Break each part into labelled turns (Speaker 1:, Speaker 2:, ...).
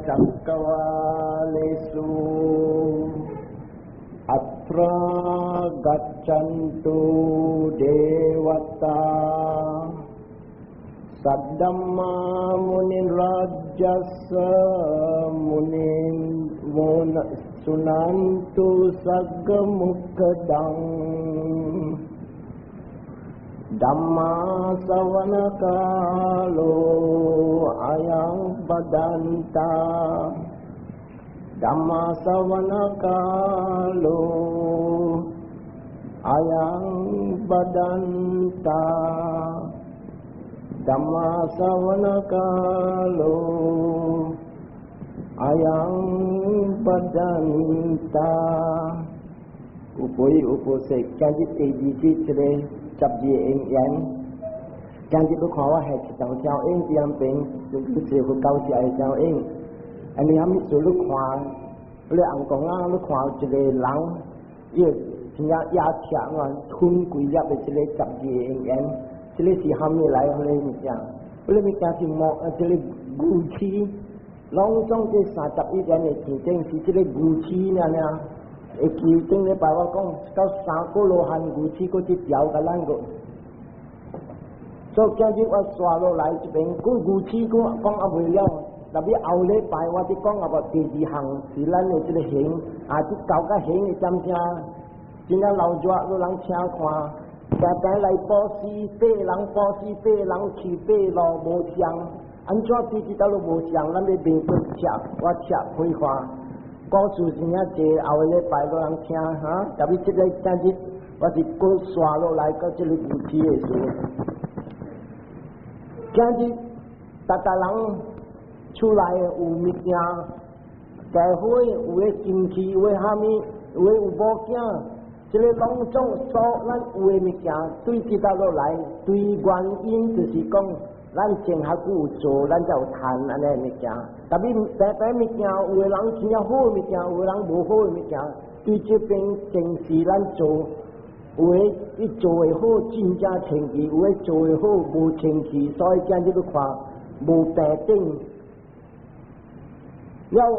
Speaker 1: चक्रवालेषु अत्र गच्छन्तु देवता सद्धम्मा मुनिराजस्य मुनिन् सुनन्तु सग्मुखदं धम्मा सवनकालो अयं बदन्ता धम्मा सवनकालो अयं बदन्ता धम्मा सवनकालो अयं बदन्ता Upoi se kanjit ABG today chapji eng yang kanjit lu khawa hai chang chao eng tiam peng lu se ko kau si ai chao eng ani ham su lu khwa le ang kong ang lu khwa today lang ye nya ya cha ngan thun kui ya be today chapji eng yang today si ham ni lai ho le mi chang le mi ka si mo today gu chi long trong cái sa chap i ya ne chi teng si today gu chi na na kiều tinh để bảo con có sáu cô lô hành của chi có chiếc dạo cả lan rồi, sau khi chiếc qua xóa lô lại chụp hình cô của chi của con ở về nhau, đặc biệt ao lê bài qua thì con ở vào tiền gì hàng thì lan này chỉ hiện, chỉ cầu cái hiện này chăm cha, chỉ là lâu dọa lô lăng cha khoa, cái lại bỏ xí phê lăng chỉ phê lò bồ xiang, anh cho thì chỉ tao lô bồ xiang lắm để bình thường chặt qua chặt khơi khoa. Có sự gì nhá chị ao lê bài lo lắng cha hả? Tapi chị lấy cha chị và chị cô xóa lo lại có chị lấy bút chi ấy rồi. Cha chị ta lắng chu lại u mít nha, cái hôi u kim chi u hami u bò kia, chị lấy long trong sọ lăn u mít nha, tuy chị ta lo lại tuy quan yên từ sĩ công. Lan cheng haku cho lan jauh than ane mikya tapi pe mikya we lang chia ho mikya we lang bo ho mikya tu che peng cheng si lan cho we i cho we ho jin jia cheng ki we cho we ho bo cheng ki soi jian ji bu kwa bo pe ting yao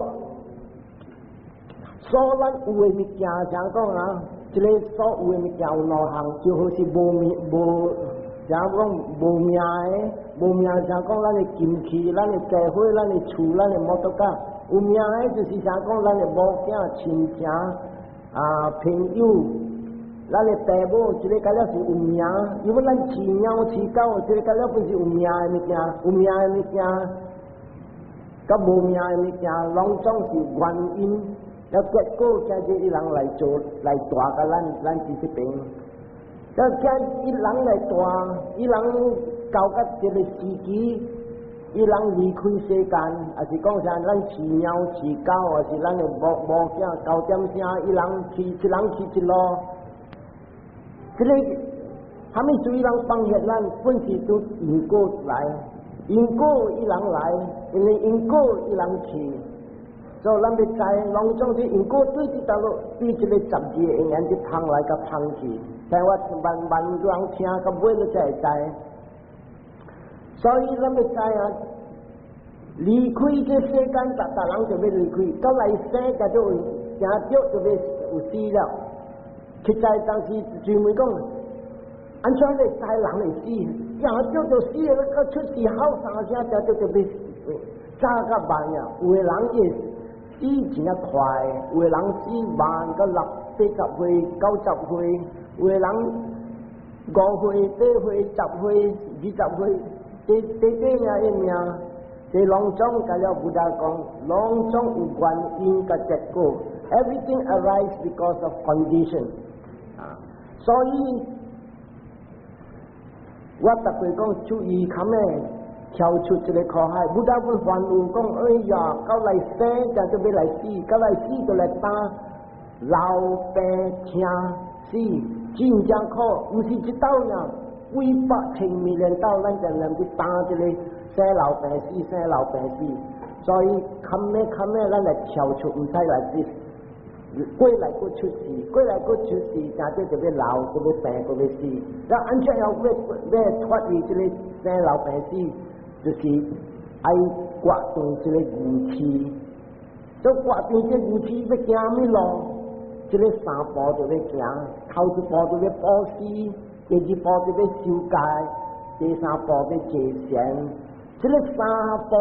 Speaker 1: so lan we mikya jang kong a chile so we mikya no hang chu ho si bo Giang con bồ mía giang con là kim chi là kẻ hôi là chủ là mốt cả mía ấy thì giang con là bò kia chín kia平yêu là tè bồ chỉ cái là sự mía yêu là chỉ nhau chỉ cao chỉ cái là phải sự mía mi kia cái bồ mía mi kia long trong sự quan inแล้วเกิดโก้จะอีหลังไหลโจไหลตัวกันลั่นจีสิเป็นแล้วแค่อีหลังไหลตัวอีหลังเก่าก็จะเลยสีกีอีหลังลีคุยเสกันอาศิกองชานลั่นฉีเหนียวฉีเก้าอาศิลั่นเนี่ยบอกเจ้าเก่าจำเสียอีหลังฉีหลังฉีจิโลก็เลยทำให้สุอีหลังฟังเหตุนั้นเพิ่งฉีตุอิงโก้ไหลอิงโก้อีหลังไหลอิงโก้อีหลังฉีso làm việc sai long trong thì in cô tuy chỉ tao tuy chỉ để chậm gì anh em chỉ thăng lại cái thăng gìแต่ว่าบันดวงเชียกับเวลใจso làm việc sai à lý khuy cái xe can ta lăngจะไม่lý khuyก็ไหลเสกจะจะเที่ยวจะไปอุซีแล้วคิดใจตั้งที่จีมือก็อันช่วยได้ใจหลังเลยซีอยากเที่ยวจะซีแล้วก็ชุดสีเข้าสางเชียจะไปจ้ากับบ้านเนี่ยเวลาเอสีจีน่ะควายเวลังสีบานก็หลับเตะกับหวยเก้าจับหวยเวลังกอหวยเตะหวยจับหวยจีจับหวยเตะเนี่ยเอ็มเนี่ยเตะลองจ้องกันแล้วบุดากองลองจ้องอุกวันอินกับเจ็ดโก everything arises because of condition so ว่าแต่ไปกองชูอีคำแม่chào chút cho để khó hay Buddha vẫn hoàn ủ con ơi giờ cao lại xe cho biết lại si cao lại si cho lại ta lao bè chia si chín giang khó u si chỉ tao nha quy bạc trình mi lên tao lên chẳng làm cái ta cho lấy xe lao bè si rồi khăm mê là chào chút u sai lại si quay lại cô chút si cho biết lao cho biết bè cho biết si đó anh chơi học về thoát đi cho lấy xe lao bè si就是刮动这个武器，就刮动这武器要行咩路？这个3步就要行，头一步就要保持，第2步就要修戒，第3步要戒善。这个3步，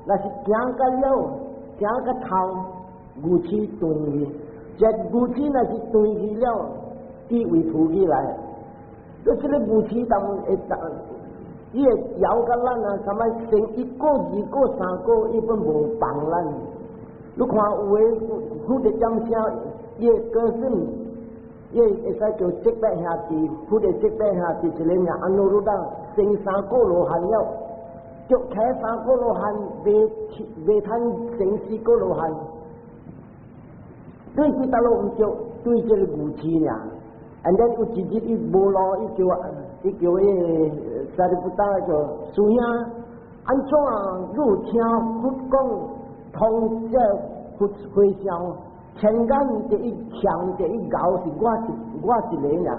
Speaker 1: 若是行到了，行到头，武器断去，这武器若是断去了，地位凸起来，就这个武器当会当。伊会摇甲咱啊，什么生1个、2个、3个，伊本无帮咱。你看有诶，负责点声，伊会高兴，伊会使叫积百兄弟，负责积百兄弟一个名安努鲁当，生3个罗汉了，就开3个罗汉，未趁生4个罗汉。对其他路唔着，对这个武器呀。And then 有一日伊无路，伊叫迄萨利布达叫师兄，安怎愈听佛讲通这佛回销，千眼第一强第一高是我一个尔，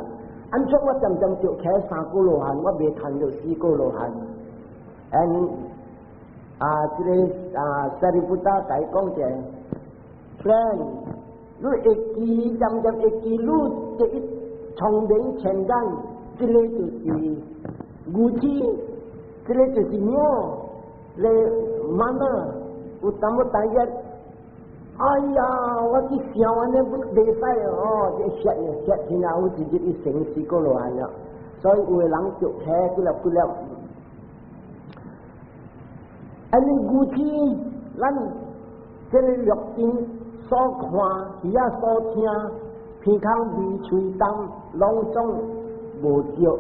Speaker 1: 安怎我渐渐就开3个罗汉，我未趁到4个罗汉。And 这个萨利布达甲伊讲者 ，friend， 你会记渐渐会记你第一。聪明前干，这个就是武器，这个就是我来慢慢有淡薄大一。哎呀，我去想安尼不袂使哦，这吓天啊！有一日伊成4个罗汉了，所以有个人就开几粒。安尼武器，咱这个录音所看，耳仔所听。鼻孔鼻喙当拢总无着，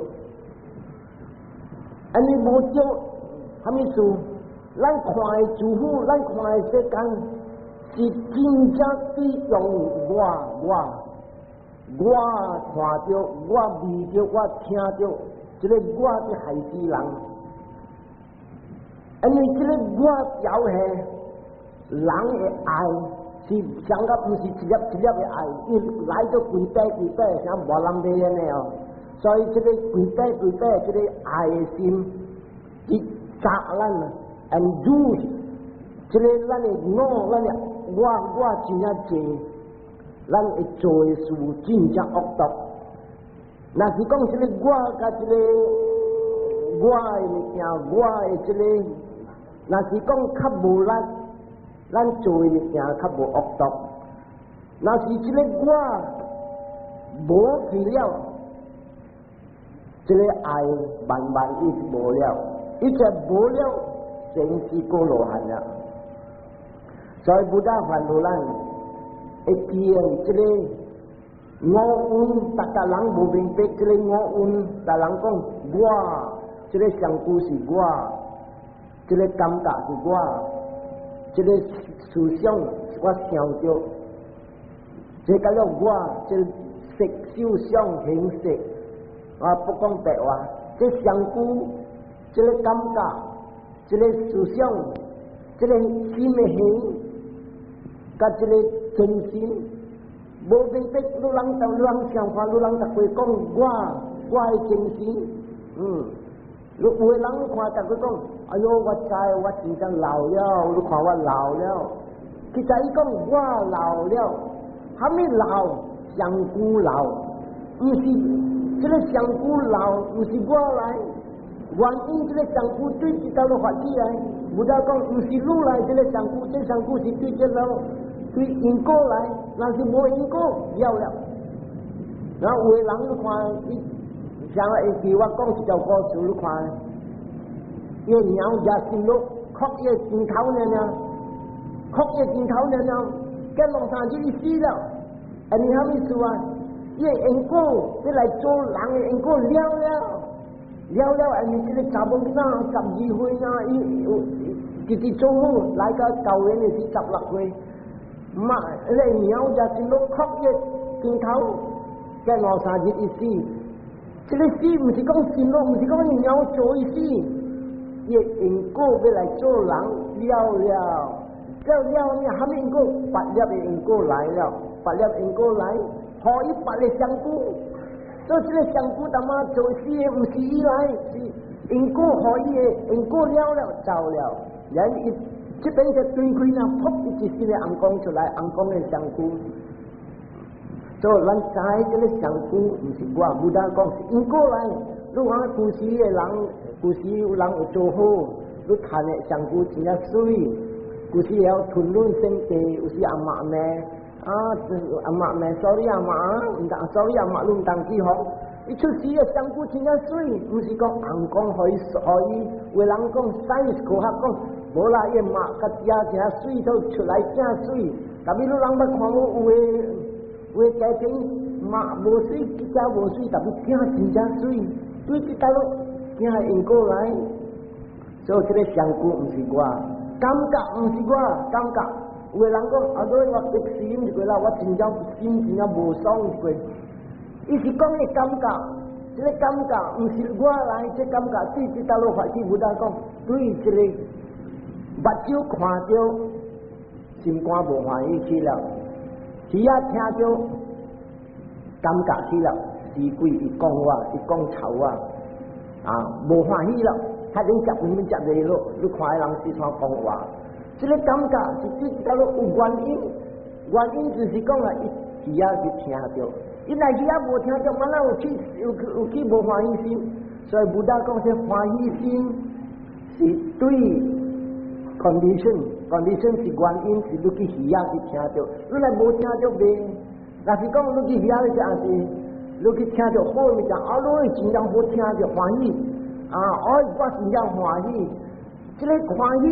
Speaker 1: 安尼无着，啥物事？咱看的祝福，咱看的世间，是真正对用我看着，我味着，我听着，这个我是害死人。安尼这个我表现人的爱。是想到不是一粒一粒的爱，伊来到跪拜，像无人买安尼哦。所以这个跪拜，这个爱的心，是扎咱，and do， 这个咱的咱的我真正济，咱会做的事真正恶毒。若是讲这个我甲这个我的物件，我的这个，若是讲较无力。咱做的物件较无恶毒，若是这个我无去了，这个爱慢慢伊是无了，伊就无了，成4个罗汉了。所以不但烦恼咱，会记这个我运，大家人无明白这个我运，大人讲我，这个上句是我，这个感觉是我。这个思想我想着，这个了我这色受想行识，不讲白话，这上句这个感觉，这个思想，这个心的行，甲这个真心，无明白，你人想法，你人逐会讲我的真心，你有的人看逐会讲。哎呦，我知我真正老了，你看我老了。其实伊讲我老了，啥物老？上句老，不是这个上句老，不是我来。原因这个上句对这条路发起来，不要讲不是你来这个上句，这上句是对这路对因果来，那是无因果了。然后有的人你看，伊像会记我讲一条故事，你看。一鸟也心路，哭也真头呢，跟龙山就死了。你啥物事啊？伊因果，你来做人的因果了，你这个查某囡仔12岁啊，伊做好来个教员的是16岁，嘛，你鸟也心路哭也真头，跟龙山就死。这个死不是讲心路，不是讲鸟做伊死。伊因果要来做人了，你啥物因果8粒的因果来了，8粒因果来，互伊8个相顾，做这个相顾他妈做事的，不是伊来，是因果互伊的因果了走了，人一这边就对开呢，噗一支的红光出来，红光的香菇。所以咱知这个香菇唔是我，不但讲是因果来。你看古时的人，古时有人有做好，你看的香菇真正水。古时要吞润身体，有时阿妈呢，阿妈呢，sorry 阿妈，唔当 sorry 阿妈，你唔当记好。伊出时的香菇真正水，唔是讲红光可以，有人讲 science 科学讲，无啦，伊肉甲食正水都出来正水，但是你人捌看过有的家庭肉无水，食无水，但是正真正水，对这大陆正系因果来，所以这个香菇唔是我，感觉唔是我，感觉有的人讲，我激死一过啦，我真正心真正无爽一过。伊是讲的感觉，这个感觉唔是我来，这感觉对这大陆法师不但讲，对这个目睭看到，心肝无欢喜去了，耳仔听到，感觉去了，是鬼伊讲我，伊讲臭我，无欢喜了，他连食唔食嚟咯，你看人四川讲话，这个感觉是对这大陆有原因，原因就是讲啊，伊耳仔去听到。伊来去也无听着，满那有去无欢喜心，所以不但讲这欢喜心是对 condition 是原因，是你去耳仔去听着，你来无听着袂。若是讲你去耳仔去，也是你去听着好物件，你真正好听着欢喜，我真正欢喜，这个欢喜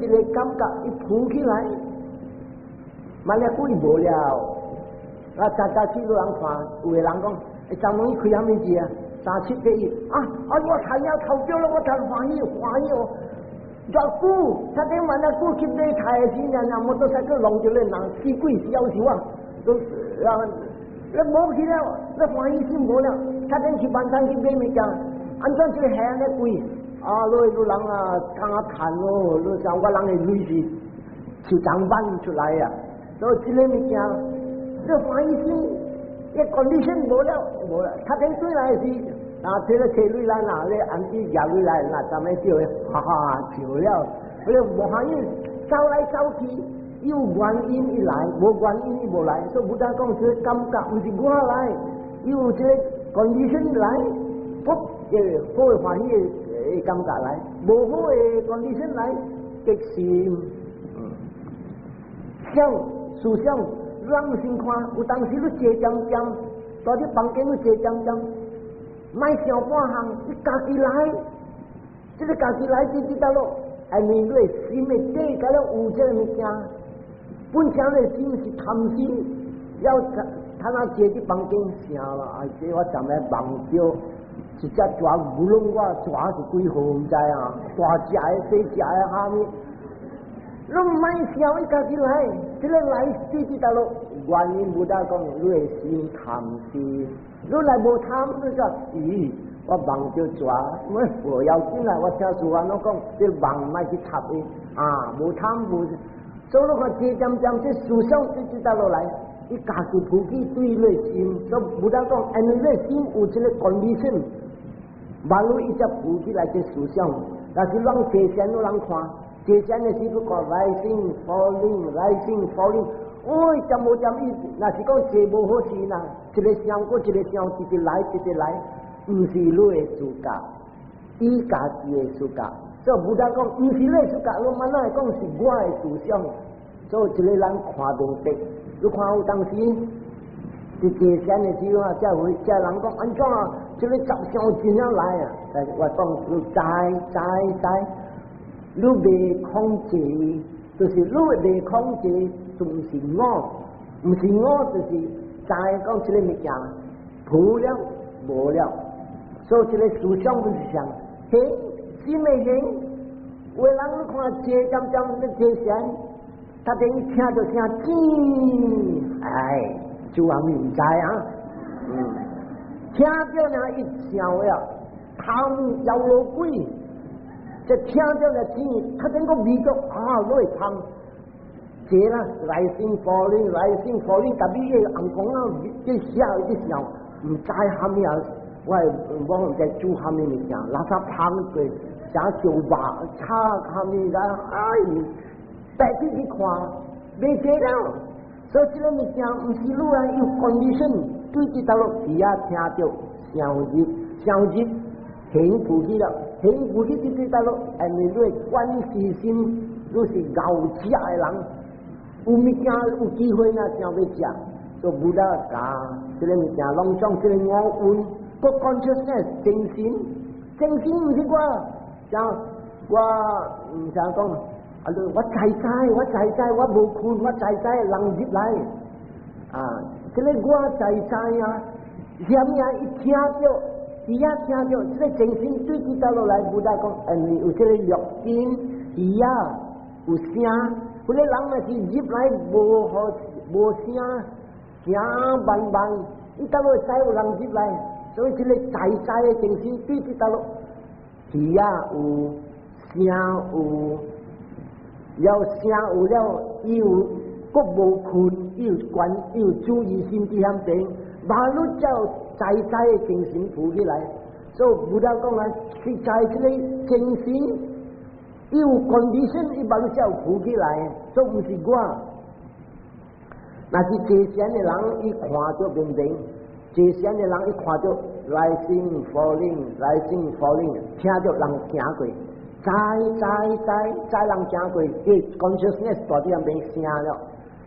Speaker 1: 是一个感觉，伊浮起来，万了鬼无了。早起有人看，有个人讲，昨晚伊开啥物事啊？37个亿我睇了头标了，我才欢喜哦！热久，他顶晚那久去买菜的时候，摩托车去弄着咧，人死鬼死要死啊！无去了，那欢喜心无了。他顶去晚餐去买物件，安怎这个系安尼贵？你人敢谈咯？你像我人的瑞士就上班出来啊，所以这个物件。这欢喜心，一 condition 无了，他顶对来是，这个车里来拿咧，安子入里来拿，咱们就哈哈笑了。佢哋无欢喜，走来走去，有原因一来，无原因伊无来，所以不但讲这感觉唔是我来，有这 condition 来，不好的欢喜的感觉来，无好的 condition 来，激心，想思想。人先看，有当时你坐站站，在你房间你坐站站，卖想半项，你家己来，这个家己来就知道咯。面对心的底，甲了有这个物件，本身的心是贪心，要他那坐伫房间啥啦？这我站来忘掉，一只抓乌龙我抓是几号唔知啊？大只的、小只的下面。你唔买想伊家己来，这个来对知道咯。原因不但讲你的心贪心，你来无贪，你说我忘着抓，我要紧来，我听主安我讲，这忘卖去插伊无贪无，所以我看这点这思想对知道落来，伊家己自己对你的心，所以不但讲，你的心有这个 condition， 万路一只浮起来这思想，但是让这些人看。接下来是不讲 rising falling， 怎么意思？那是讲这无好事呐，一个想过一个想，一直来，唔是你的自觉，伊家己的自觉。所以不但讲唔是你的自觉，我慢慢讲是我的思想。所以一个人看明白，你看有当时，伫接下的时候啊，才人讲安怎啊，这个十相真样来啊？我讲是知。你未控制，就是你未控制，就唔是我，就是在讲这个物件，破了无了，所以这个思想不是想，是没行，为人看这점的这些，他等于听着声就话唔知啊，听着呢一笑了，汤要落鬼。这听到的声音，他整个味道来汤，这啦rising falling，特别个红光啊，这笑，唔知虾米啊，我唔知煮虾米物件，垃圾汤过，啥酒吧、茶咖啡啦，哎，带去去看，没这了。所以这个物件唔是路人有 condition， 对这条路底下听到上日幸福去了，幸福去这条路，哎，你对关系心都是咬食的人，有物件有机会呢，想要食，就不得讲，这个物件拢讲这个我运，个 consciousness 正心唔是我，像我唔想讲。我知，我无困，我知人入来，啊，这个我知啊，什么一听到，伊也听到，这个精神对起到落来，不但讲，有这个录音，伊也有声，嗰啲人若是入来无声，行慢，伊到落使有人入来，所以这个知的精神对起到落，伊也有声有。了声有了，有国无困，有注意心地向定，马路叫在的精神浮起来，所以不要讲啊，去在这个精神有 condition， 伊马路叫浮起来，所以不是我。那是这些的人一看就明白，这些的人一看就rising falling，听到人听过。在人行过，伊 consciousness 大啲人变声了，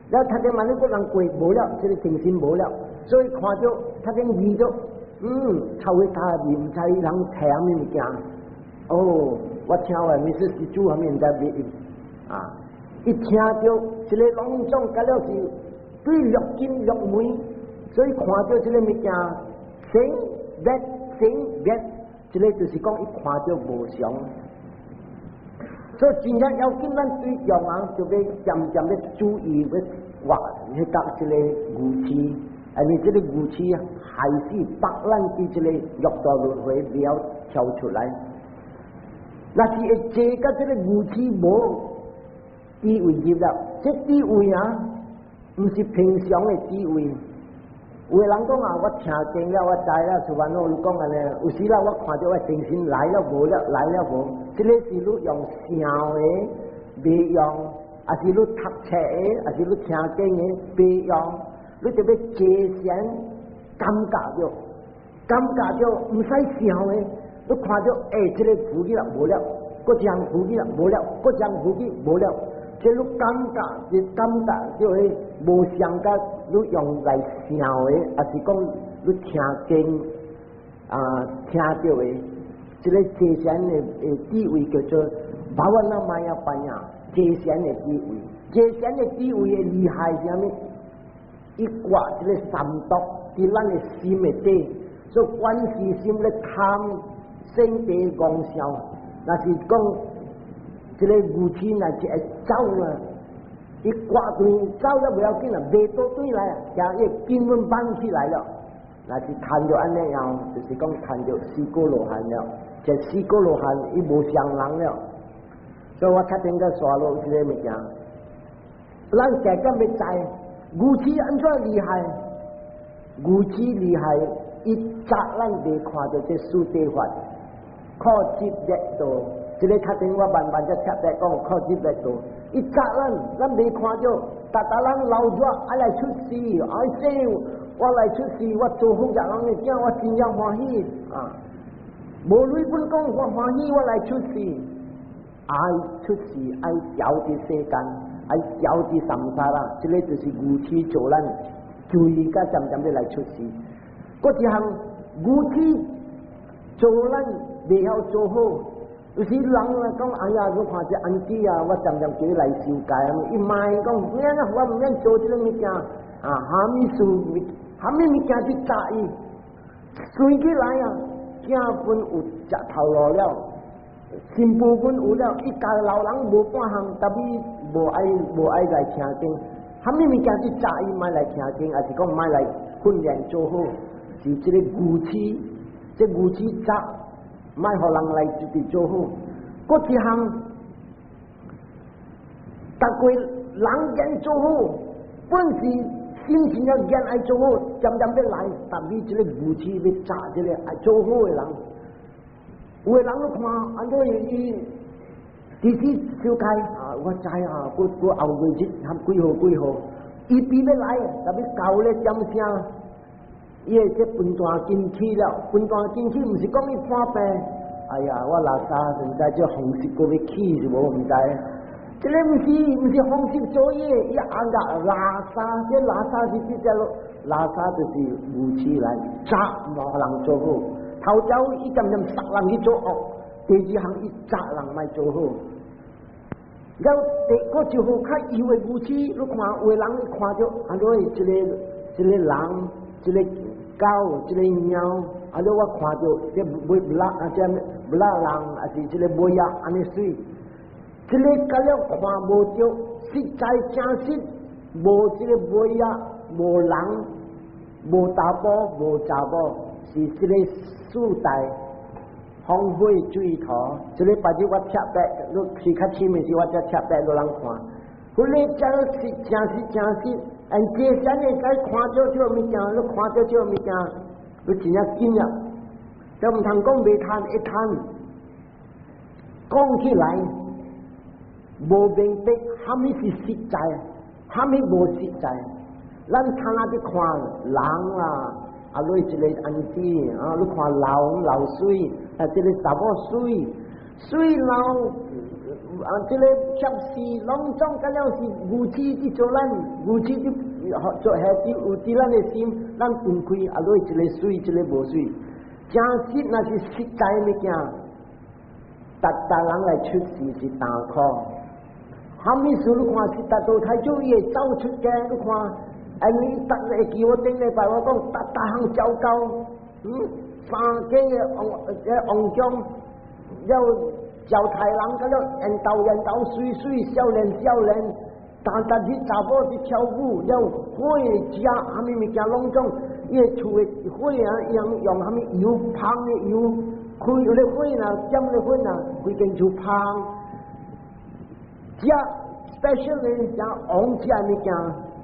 Speaker 1: 然后他哋慢慢个人过无了，这个精神无了，所以看到他哋遇到，头一大面唔知人听咩物件，哦，我听话你是主下面在别啊，一听到这个拢总甲了是对六根六门，所以看到这个物件，醒 that， 这个就是讲一看到无常。所以真正要紧，咱对象啊，就要渐渐的注意，要活去到这个武器，你这个武器啊，还是把咱的这个六道轮回不要跳出来。那是会这个这个武器无地位入了，这地位啊，不是平常的地位。有的人讲啊，我听经了，我知了，就话我讲安尼，有时啦，我看到我精神来了无了，来了无，这个是你用想的，别用，还是你读册的，还是你听经的，别用，你就要节省感觉着唔使想的，你看到这个浮起了无了，嗰张浮起了无了，嗰张浮起无了。这你感觉就会无相干，你用来想的，还是讲你听经听到的，这个界限的地位叫做巴瓦那玛呀班呀，界限的地位，界限的地位的厉害是啥物？一挂这个三毒伫咱的心的底，所以关系心咧贪生地功效，那是讲。这个武器呢，就会走啊！一挂对走了不要紧啊，未到对来啊，像一根本绑起来了，那是谈着安尼样，就是讲谈着四果罗汉了，这四果罗汉伊无相人了，所以我确定个刷落这个物件，咱家家要知武器安怎厉害，武器厉害，一扎咱未看到这四地法，靠接得到。这个确定我慢慢才插在讲，靠近来做。一扎咱未看到，大人老弱爱来出事，哎say我来出事，我做好人嘅囝，我真正欢喜啊！无雷本讲我欢喜，我来出事，爱出事爱搅啲世间，爱搅啲三沙啦，这个就是武器做咱注意甲渐渐地来出事。嗰一项武器做咱未晓做好。有时人啊讲，哎呀，我看这安基啊，我渐渐叫伊来修改啊，伊卖讲，免啊，我唔免做这个物件啊，哈密事，哈密物件去炸伊，随起来啊，囝分有食头路了，新妇分有了，一家老人无半项，特别无爱来听经，哈密物件去炸伊，买来听经，还是讲买来训练做好，是这个武器，这武器炸。卖互人来自己做好，嗰一项，大家人人做好，本是心情要人爱做好，渐渐要来，特别这个武器要炸这个爱做好的人，有的人都看，安怎伊日子小开啊，我知啊，过后月日含几号，伊比要来，特别到咧点声，伊会这分段进去了，分段进去，毋是讲伊破病，哎呀，我垃圾现在这红色过要起是无毋知。这个毋是红色作业，伊按个垃圾，这垃圾是即只咯，垃圾就是武器来砸无人做好。头早伊渐渐杀人去做恶，第二项伊砸人咪做好。然后第个就好较以为武器，你看有的人看着安怎一个人，一个狗，一个猫，安怎我看着这不拉啊，这不拉人，还是这个猫呀安尼水。这个甲了看无着，实在真实，无这个猫呀，无人，无查甫，无查某，是这个时代荒废水土。这个把这我贴白，你是较深的是我才贴白，让人看。后来真是真实，按这山的该看着这物件，你看着这物件，你真正紧啊！就唔通讲袂贪一贪，讲起来。无明白，虾米是实在，虾米无实在。咱看下去看人啦，啊，你一个安子啊，你看老水，啊，这个查某水老啊，这个恰是拢总甲了是武器去做咱，武器去做下子有伫咱的心，咱分开啊，你一个水，一个无水，真实那是实在物件，达人来出事是大可。虾米事你看是达到太少伊会走出街，你看，安尼达会记我顶礼拜我讲达项糟糕，三间嘅王将，了招太人，甲了人斗水，少年，但是查某去跳舞，了火食虾米物件拢总，伊个厝的火啊，用虾米油芳的油，开咧火呐，点咧火呐，规间厝芳。这 special 呢，像王家物件，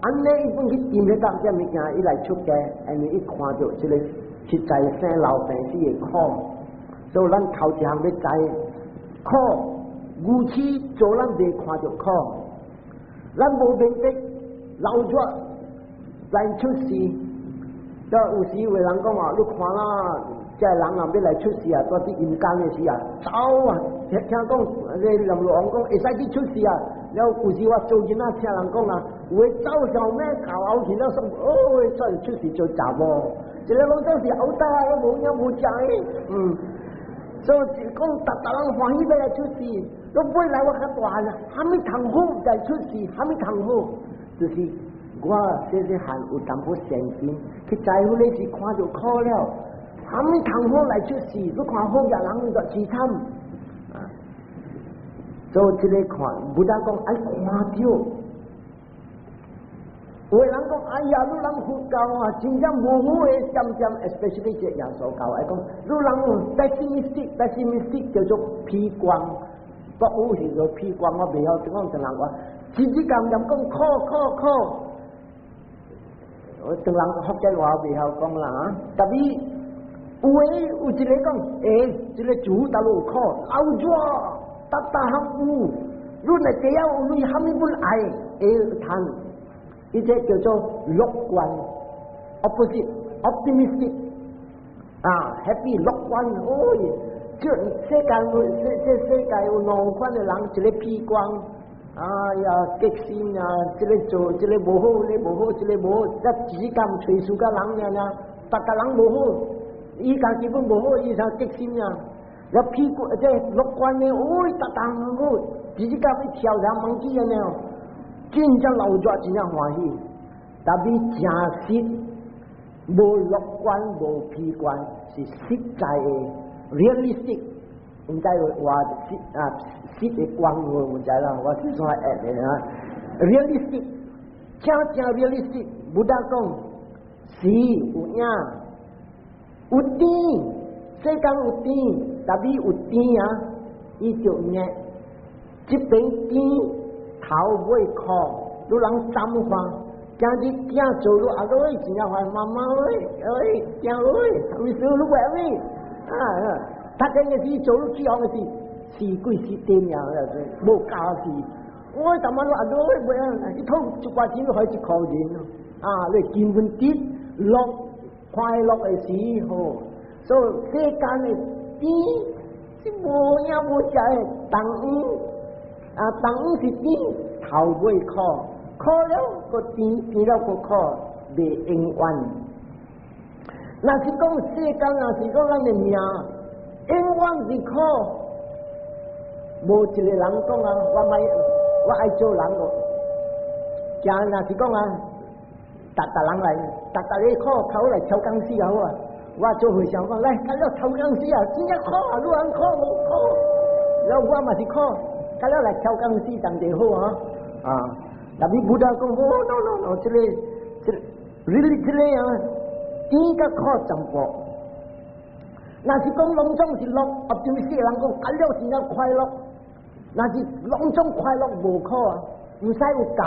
Speaker 1: 安尼伊本去tìm咧当这物件，伊来出街，安尼伊看到这个实在生老病死的苦，所以咱头一项要知苦，武器做咱袂看到苦，咱无明白老弱来出事，所以有时有人讲啊，你看啦。这人啊，要来出事啊，做啲阴间的事啊，走啊！听讲，这林老王讲会使去出事啊。了有时我做囡仔听人讲啊，有的走上咩头后去了说，出事做查某，一个拢总是好大，都无影无食的，所以讲达人欢喜要来出事，都本来我较大啦，还没通好来出事，还没通好，就是我细汉有淡薄善心，去在乎你是看到苦了。还没通好来出事，你看好嘅人就自惨，所以这个看，不但讲爱看到，有的人讲，哎呀，你人佛教啊，真正无好嘅，渐 especially 这耶稣教，爱讲，你人pessimistic 叫做悲观，国语是叫悲观，我未晓讲成人话，自己渐讲苦，我成人福建话未晓讲啦，特别。有一个讲，这个主大路苦，老弱，达项有，你来第一有你虾米本爱，谈，伊这叫做乐观 ，opposite，optimistic， happy 乐观，这世界有两款的人，一个悲观，哎呀，激心啊，这个做，这个无好，这个无好，这个无好，一时间随事个人呀，大家人无好。伊家己本无好，伊才激心呀！要屁股即乐观的，达好，自己家要跳上猛子的呢，真正老弱，真正欢喜。特别真实，无乐观，无悲观，是实在的 realistic。唔知话实的光我唔知啦，我是说的啊 realistic， 正 realistic， 不但讲是有影。有甜，世间有甜，特别有甜啊，伊就热。这边甜，头尾苦，你人沾花，今日囝做路阿真正话妈妈惊啥物事你话咩？他今日是做起行嘅事，是鬼是點樣啦？冇家事，我尋晚話咗喂，一套一塊錢都開始靠錢啊！你見本啲樂快樂嘅時候，所以世間嘅啲是冇嘢冇就係等是啲頭尾靠了個變了個靠未永遠。那是講世間，那是講咱嘅命，永遠是靠。無一個人講啊，我愛做人咯。今那是講啊，逐人來，逐個靠來抽工資好啊。我做會想講，來，今日抽工資啊，真正靠啊，愈人靠無靠。然後我嘛是靠，今日來抽工資當地好啊。啊，但係不得講，哦 no，這個啊，點個靠真薄？那是講攏總是樂，啊，對世人講，今日真正快樂。那是攏總快樂無靠啊，唔使有教，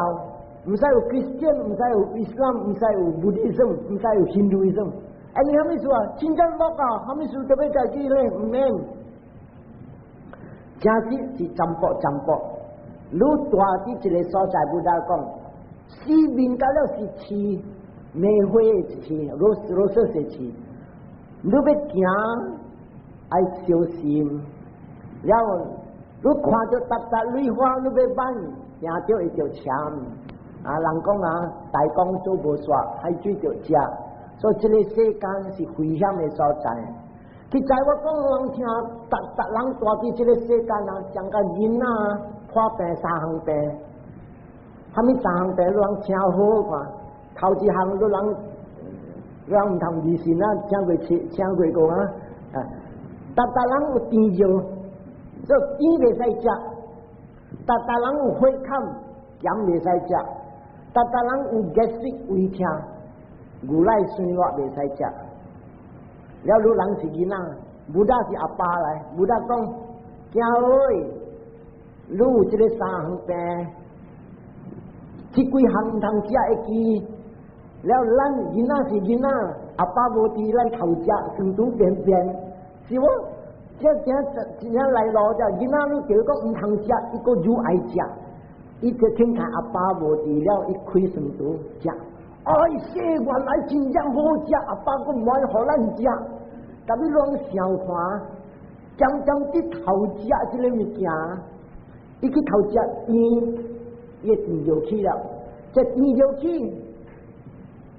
Speaker 1: 唔使有 Christian， 唔使有 Islam， 唔使有 Buddhism， 唔使有 Hinduism。你係咪說啊？真正樂啊，係咪說特別在啲咧？唔免，真是真薄。愈大啲一個所在，不得講，四面加了是刺，玫瑰嘅刺，羅色嘅刺，你要行愛小心，然後。你看到笪蕊花，你要挽，行到一條槍。啊，人講啊，大江做無煞，海水就食。所以這個世間是危險的所在。其實我講人聽，人大佇這個世間啊，像個囡仔破病3項病，啥物3項病，你人聽好看。頭一項你人唔通迷信啊，聽過講啊，人有甜藥。所以甜袂使食，人有血坎，鹽袂使食，人有結石胃痛，牛奶酸辣袂使食。了你人是囡仔，不但是阿爸來，不但講，囝兒，你有這個3項病，這幾項唔通食會記。了咱囡仔是囡仔，阿爸無佇咱頭食，身拄便，是無？這來路就囡仔你叫講唔通食，伊個愈愛食，伊就聽看阿爸無佇了，伊開酸肚食。哎，說原來真正好食，阿爸個唔愛互咱食，但你攏想看，將啲頭食這個物件，伊去頭食甜，伊甜就起了，這甜就起，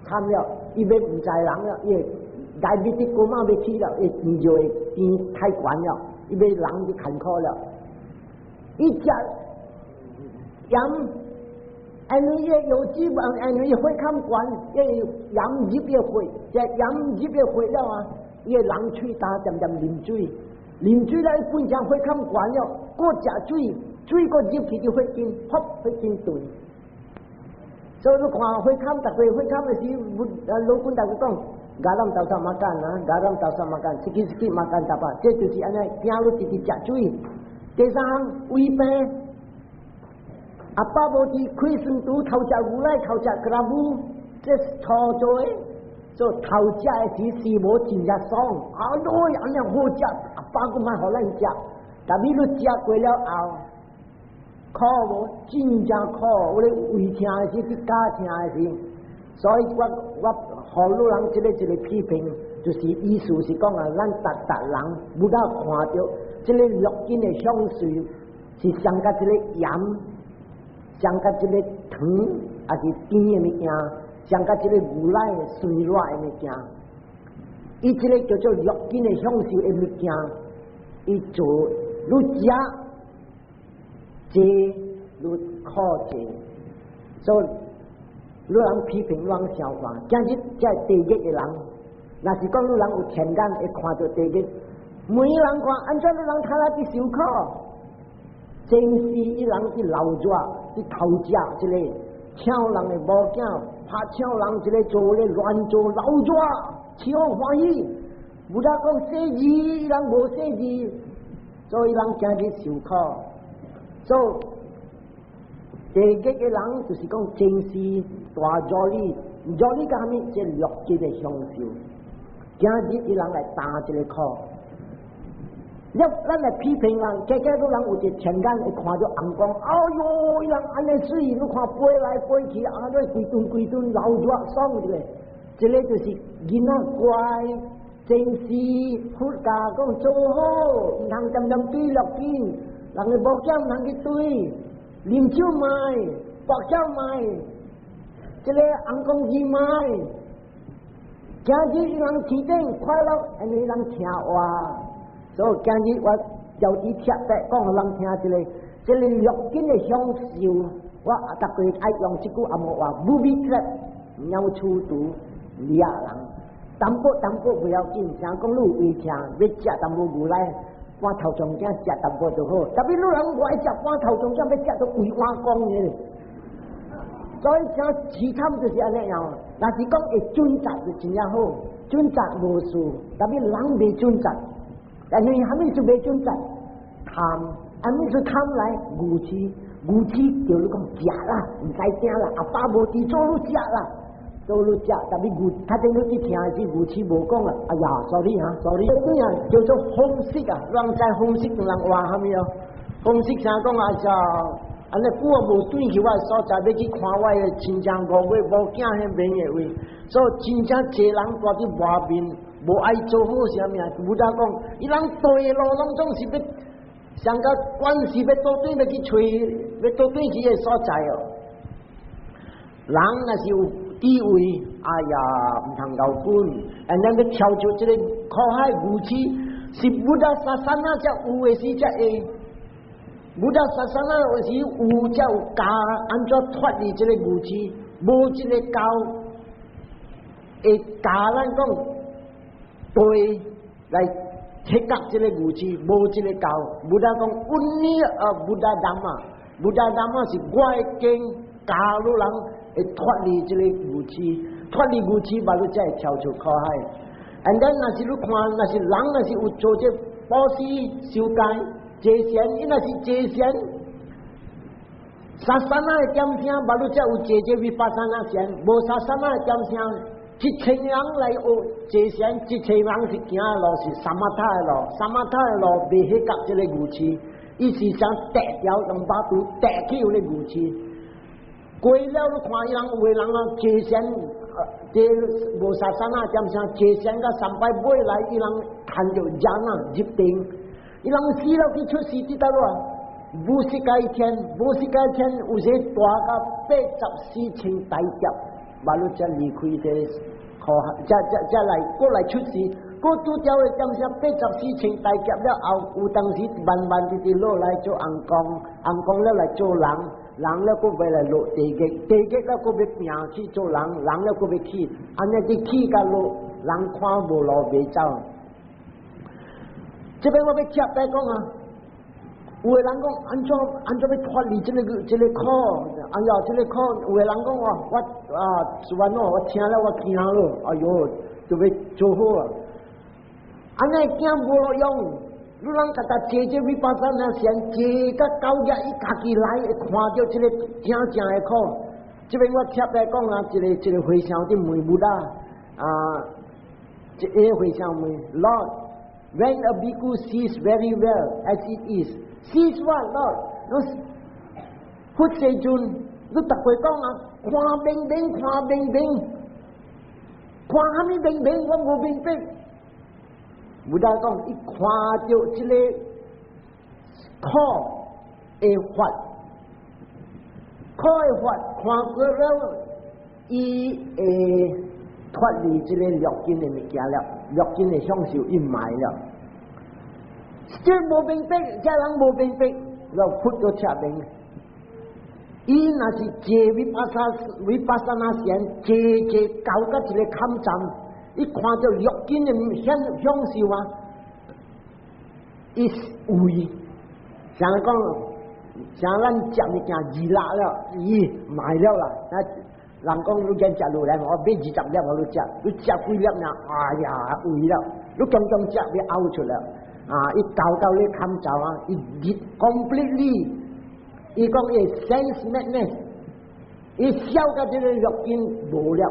Speaker 1: 慘了，伊要唔知人了，伊。大鼻啲姑媽要起了，伊甜就會甜太懸了，伊要人就坎坷了。伊食鹽，因為伊有脂肪，因為血坎懸，伊鹽入嘅血，即鹽入嘅血了啊，伊人喙焦漸啉水了，伊本身血坎懸了，過食水過入去就血筋，血筋斷。所以你看血坎，逐個血坎嘅時，老官大家講。garam tak usah makan, garam tak usah makan, sikit-sikit makan tak apa. Itu si anak yang lu titik cak cuy. Kesang, uipe, apa bodi kui sentuh thau cak gulai, thau cak kerabu, ces thau cuy. So thau cak si bo cinja song. Aduh, anak ho cak, apa aku mah holan cak. Tapi lu cak kue了后，靠我真正靠，我咧胃疼是去家疼是，所以我。好多人這個批評，就是意思是講啊，咱逐人不但看到這個綠金的香水，是上甲這個鹽，上甲這個糖，也是甜的物件，上甲這個牛奶酸辣的物件，伊這個叫做綠金的香水的物件，伊做愈食，這愈靠這，所以。你人批評，你人笑話，今日即係地獄嘅人，若是講你人有天眼會看到地獄，每人看，按照你人睇下啲受苦，正是伊人啲流熱，啲頭食一個搶人嘅無鏡，怕搶人一個做咧亂做流熱，超歡喜，唔得講寫字，伊人無寫字，所以人今日受苦，所以。地獄嘅人就是講正是大助理嘅下面即係綠金嘅享受，今日啲人嚟打這個苦，咱来批评人，家家都人有一前眼会看到红光，哎哟，人安尼水，你看飞来飞去，安尼规顿老热爽一个，这个就是囡仔乖，正事佛家讲做好，唔通点点对落紧，人嘅目标唔通去对，啉酒卖，白酒卖，这个红光子卖，今日人天顶快乐，安尼人听话。所以今日我有啲贴白讲互人听这个六根的享受，我逐个爱用这句阿莫话，不必吃，鸟出毒，厉害人，淡薄不要紧，像讲你有胃疼，要食淡薄牛奶，半头中间食淡薄就好。特别你人我爱食半头中间，要食到胃碗光嘅。所以像其他就是安尼样，若是讲会准则就真正好，准则无事，特别人未准则。但是还没就没准则，贪，还没就贪来无知叫你讲食啦，唔使惊啦，阿爸无知做你食啦，做你食，特别无，他正你去听是无知无讲啊，哎呀，sorry 哈，sorry，这样叫做风湿啊，人在风湿同人话虾米哦？风湿啥讲啊？就安尼久啊无转去我所在，要去看我的亲戚五位无囝迄边的位，所以真正济人住伫外面。无爱做好啥物啊？有得讲，伊人对路拢总是要上个关系要倒转要去找，要倒转去个所在哦。人若是有地位，哎呀，唔通搞滚，人家要跳出这个苦海无知，是不得杀山啊，才有的是才会，不得杀山啊，有时有才有教安怎脱离这个无知，无这个教会教咱讲。对来切割这个武器，无这个教，不但讲温尼不但达嘛，不但达嘛是外境教路人会脱离这个武器，脱离武器，把路才会跳出苦海。and then 那是你看，那是人那是有做这保持修戒戒贤，伊那是戒贤，杀山那点声，把路才有戒这วิปัสสนา贤，无杀山那点声。一千人来学这些，一千人是行的路是三马塔的路，三马塔的路未迄甲这个武器，伊是想摘掉用把刀摘去有个武器。过了你看伊人有的人啊，这些这无杀山啊，点啥这些个300买来，伊人看着人啊入定，伊人死了去出事伫倒咯。不是改天，不是改天，有些大个84千大劫。马路才离开这考，才来过来出事，过拄条的点些84千大劫了后，有当时慢慢地落来做红光了来做人了过未来落地狱了过要拼去做人了过要去，安尼啲去甲落，人看无路未走。这边我要接白讲啊。有的人讲安怎要脱离这个苦？哎呀，这个苦，有的人讲我算咯，我听了我惊了，哎哟，就要做好啊！安尼惊无路用，你人甲他坐这วิปัสสนา先坐甲9日，伊家己来会看到这个正的苦。这边我贴来讲啊，这个回向的门不大这个回向门 ，Lord，when a bhikkhu sees very well as it is。sees what Lord？ 你佛世尊，你逐回讲啊，看明明，看虾米明明，我无明白。不但讲，伊看到这个苦的法，看过了，伊会脱离这个六根的物件了，六根的享受伊买了。这无明白，这人无明白，就佛就彻明。伊若是坐วิปัสสนา禅，坐到个一个坎站，伊看到六根的享受啊，伊为，像讲，像咱食物件2辣了，伊买了啦，人讲你今食落来，我买20粒我都食，你食几粒呢？哎呀，为了，你刚刚食要嘔出来。伊到你看走啊，伊 completely， 伊讲伊 sense madness， 伊烧到这个肉根无了，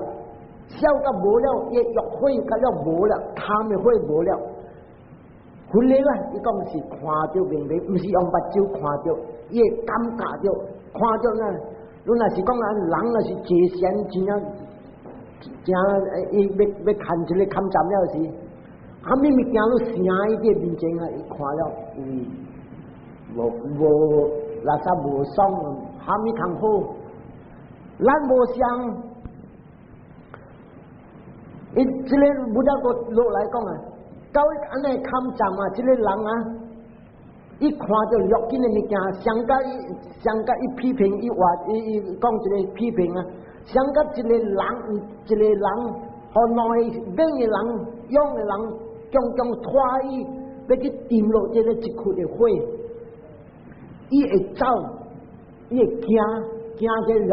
Speaker 1: 烧到无了，伊欲火甲了无了，贪的火无了，回来啦，伊讲是看到明明，毋是用目睭看到，伊会感觉到，看到呢。如若是讲人若是坐仙真啊，伊要看一个看站了时，啥物物件都声伊伫面前啊，伊看了无垃圾无爽，啥物通好，咱无相。伊即个不得个落来讲啊，到安尼看站啊，即个人啊，伊看到弱紧的物件，上甲伊批评伊话，伊讲一个批评啊，上甲一个人，互内面的人、勇的人，将拖伊要去沉落即个一窟的火，伊会走，伊会惊这弱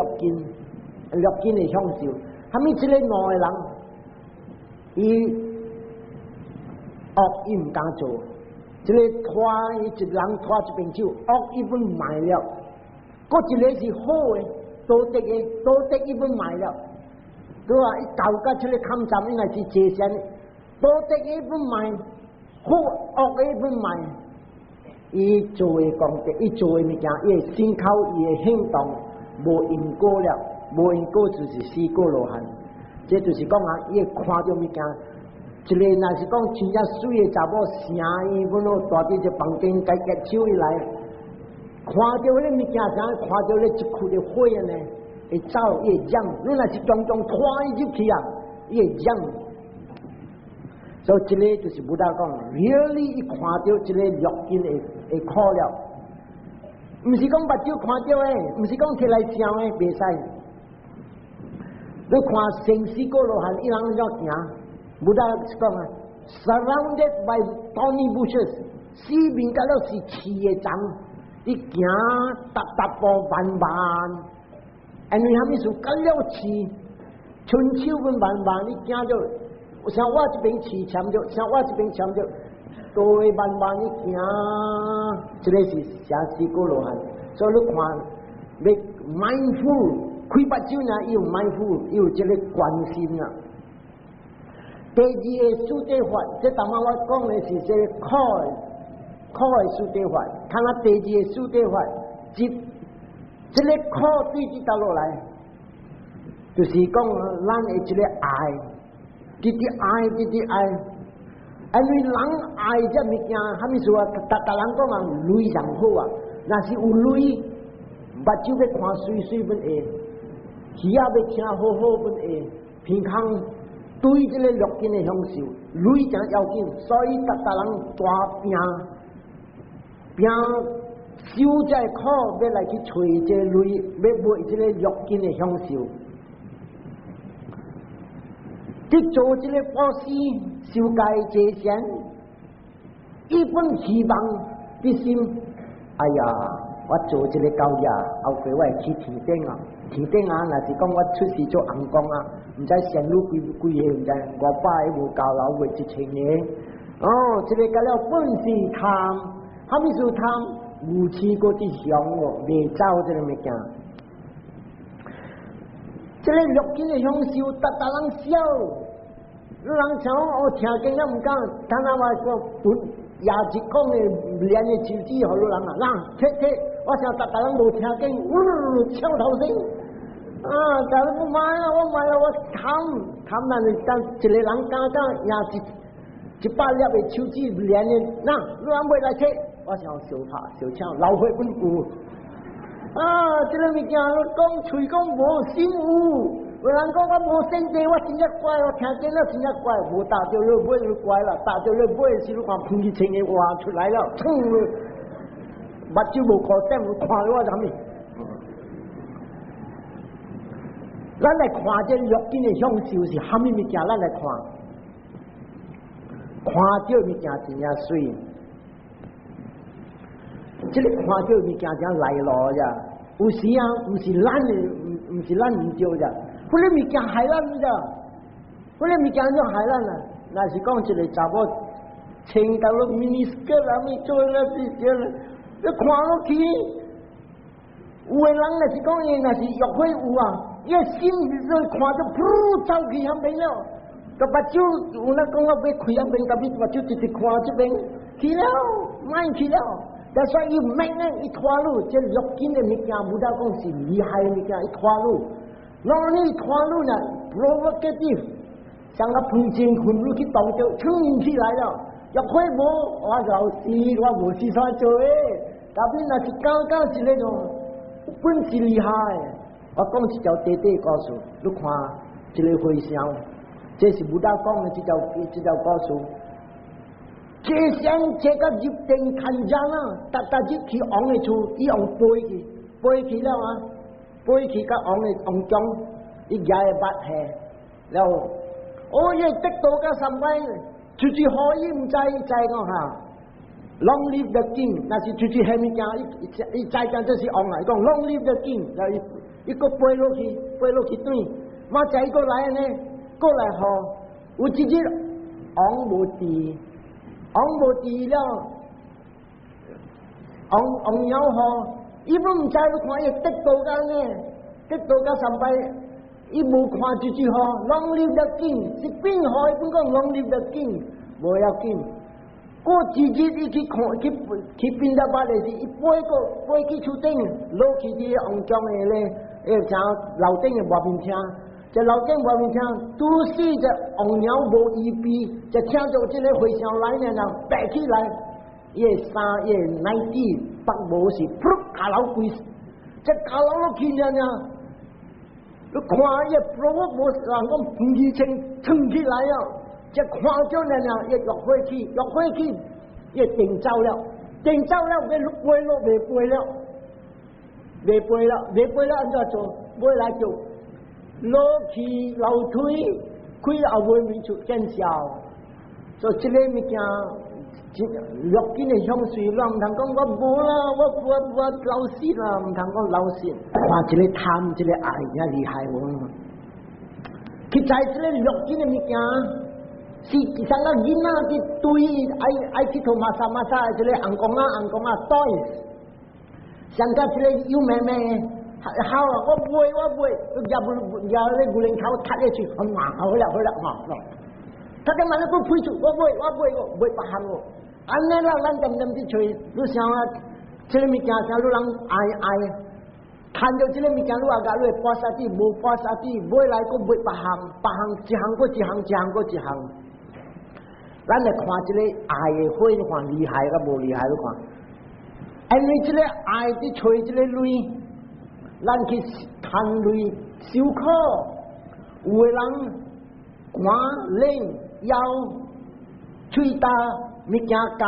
Speaker 1: 紧的享受，哈物即个内的人。伊恶伊唔敢做，一个拖伊一人拖一边手，恶伊本卖了，嗰一个是好诶，道德伊本卖了，对啊，伊搞甲出来看站应该是借钱，道德伊本卖，好恶伊本卖，伊做诶功德，伊做诶物件，伊诶心口，伊诶行动无因果了，无因果就是死果罗汉。这就是讲啊，伊会看到物件，一个若是讲真正水的查某，声伊本来大伫一房间，家手伊来，看到迄个物件啥，看到咧一窟的火呢，会走，伊会嚷。你若是常拖伊入去啊，伊会嚷。所以这个就是不大讲，really 伊看到一个弱筋会苦了，毋是讲目睭看到诶，毋是讲摕来烧诶，袂使。你看城市过路汉，伊人怎行？不大讲啊 ，surrounded by thorny bushes， 四面甲了是刺的丛，伊行踏步慢慢，因为虾米事？甲了刺，春秋本慢慢，你行着，像我这边刺签着，像我这边签着，都会慢慢你行，这个是城市过路汉，所以你看，要 mindful。开目睭呢，伊有mindful，伊有这个关心啊。第二个处理法，这头晚我讲的是这个苦的处理法。看下第二个处理法，这个苦对治倒落来，就是讲咱的这个爱，直爱，因为人爱这物件，虾米说啊？大人讲啊，泪上好啊，若是有泪，目睭要看水本会。耳仔要听好本会平康，对这个弱筋的享受，泪真要紧，所以大人大拼受这苦，要来去找这泪，要买这个弱筋的享受。去做这个法师，受戒戒善，一本希望的心。哎呀，我做这个教育，后悔我会去天顶啊！天顶啊，若是讲我出世做红工啊，唔知上路几个，唔知500个无交老月1000个。哦，这个甲了本事贪，虾米事贪？无试过去想哦，未走这个物件。这个弱筋的享受，大人笑，人想我听见也唔敢，看那话个本也是讲的连的手指好多人啊，切，我想大人无听见，敲头声。啊！但是我买了，我贪难的，但一个人刚也是100粒的手指连的，你人买来切，我想小抢，老血本有。啊！这个物件讲嘴讲无心有，有人讲我无心地，我真正怪，我听见了真正怪，无打着了买就怪了，打着了买时，你看喷一千个话出来了，目睭无看点，看了我啥物？咱来看这弱筋的享受是虾米物件？咱来看到物件真正水，这个看到物件真来咯呀！有时啊，不是咱唔对的，嗰个物件害咱的，嗰个物件就害咱啦。那是讲一个查某穿到了miniskirt啊，咪做了这些了，你看落去，有的人那是讲伊那是约会有啊。伊心是看着噗走去向边了，个把酒有那讲我要开一边，个把酒直直看这边，去了，卖去了。但所以每年一拖路，这六斤的物件，不但讲是厉害的物件，一拖路，那你拖路呢 ，provocative， 像个碰见困路去动着，冲起来了，要开无，我老师我无是啥做诶，但是那是刚刚是那种本事厉害，我讲一条短短告诉，你看这个回想，这是不但讲的这条告诉。这像这个入定看家啦，大入去昂的厝，伊昂背去了啊，背去个昂的昂中，伊家的八下，了，我也得到个三位，出去可以唔知讲哈 ，Long live the king， 那是出去下面讲，伊再讲这是昂来讲 Long live the king， 然后一个背落去对，马仔过来呢，过来吼，有自己昂无地。昂无地了，昂有吼，伊不唔知你看伊得到个呢，得到个三百，伊无看出去吼，Long live the king，是边号伊本讲 Long live the king，无要紧，过自己伊去看去边得把的是，伊背去厝顶，落去啲昂江的咧，啥楼顶的外面听。这老天外面听，都是这红鸟无依庇，这听着这个回响来呢，白起来，夜三夜乃地北无是，噗卡老鬼，这卡老落去呢，你看也不无人讲空气撑起来了，这看着呢也落回去，也定走了，被背了，未背了，按照做，背来做。落去楼梯，开后尾面出见效，所以这个物件，落紧的香水，咱唔通讲我无啦，我老实啦，唔通讲老实。哇，这个贪，这个爱也厉害喎。佢在这个落紧的物件，是像个囡仔去对爱去同马沙，这个红公啊，对，像个这个有妹妹。好啊！我背，也咧古灵头踢咧住，好啦，他今晚咧都配住，我背白行喎。安尼啦，咱点啲吹，你想啊，这个物件像你人爱，看到这个物件，你话甲你花沙啲，无花沙啲，买来个背白行，一行过一行。咱来看这个爱的火，你看厉害个无厉害？你看，因为这个爱啲吹这个泪。咱去贪累受苦，有的人寒冷腰嘴大物件加，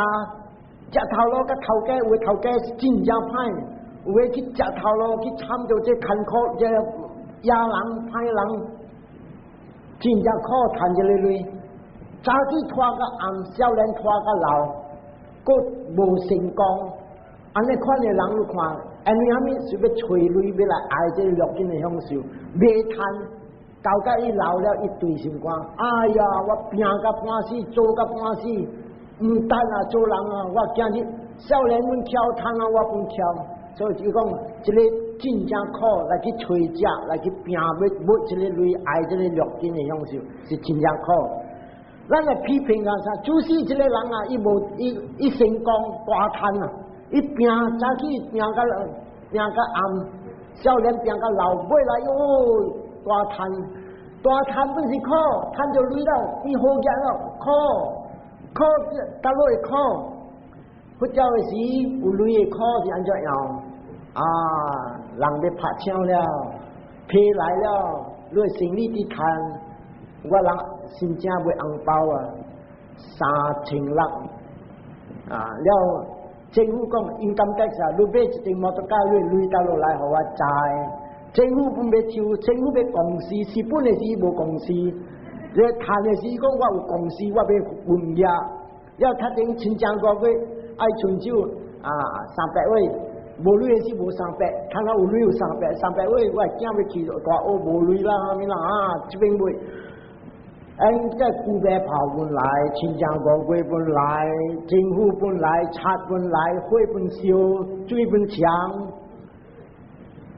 Speaker 1: 食头路甲头家，有的头家是真正歹，有的去食头路去参照这艰苦，这野人歹人，真正苦叹一个累，早起拖个暗，少年拖个老，佫无成功，安尼款的人你看。因为虾米是要催泪要来爱这落紧的享受，未贪，到甲伊老了一堆心肝。哎呀，我拼甲半死，做甲半死，唔等啊做人啊，我今日少年阮跳汤啊，我不跳，所以就讲一个真正苦来去催食，来去拼要这个泪爱这个落紧的享受，是真正苦。咱来批评啊啥，就是这个人啊，伊成功大贪啊。一拼早起拼到暗，少年拼到老，尾来哟大贪本是苦，贪就累了，伊好热了，苦到落去苦，佛教的时有累的苦是安怎样？啊，人哋拍枪了，批来了，你生理啲贪，我人真正买红包啊，3600啊了。政府讲应金tax啊，你买一顶摩托车，你累到落来，互我知。政府不要抽，政府要公司，是本的是无公司。你谈的是讲我有公司，我要运业。要确定亲像个月爱春酒啊300位，无累的是无300，看到有累有300位，我惊要去大学无累啦，啥物啦啊，这边买。这古代跑本来，亲像个月本来，政府本来，拆本来，火本烧，水本强，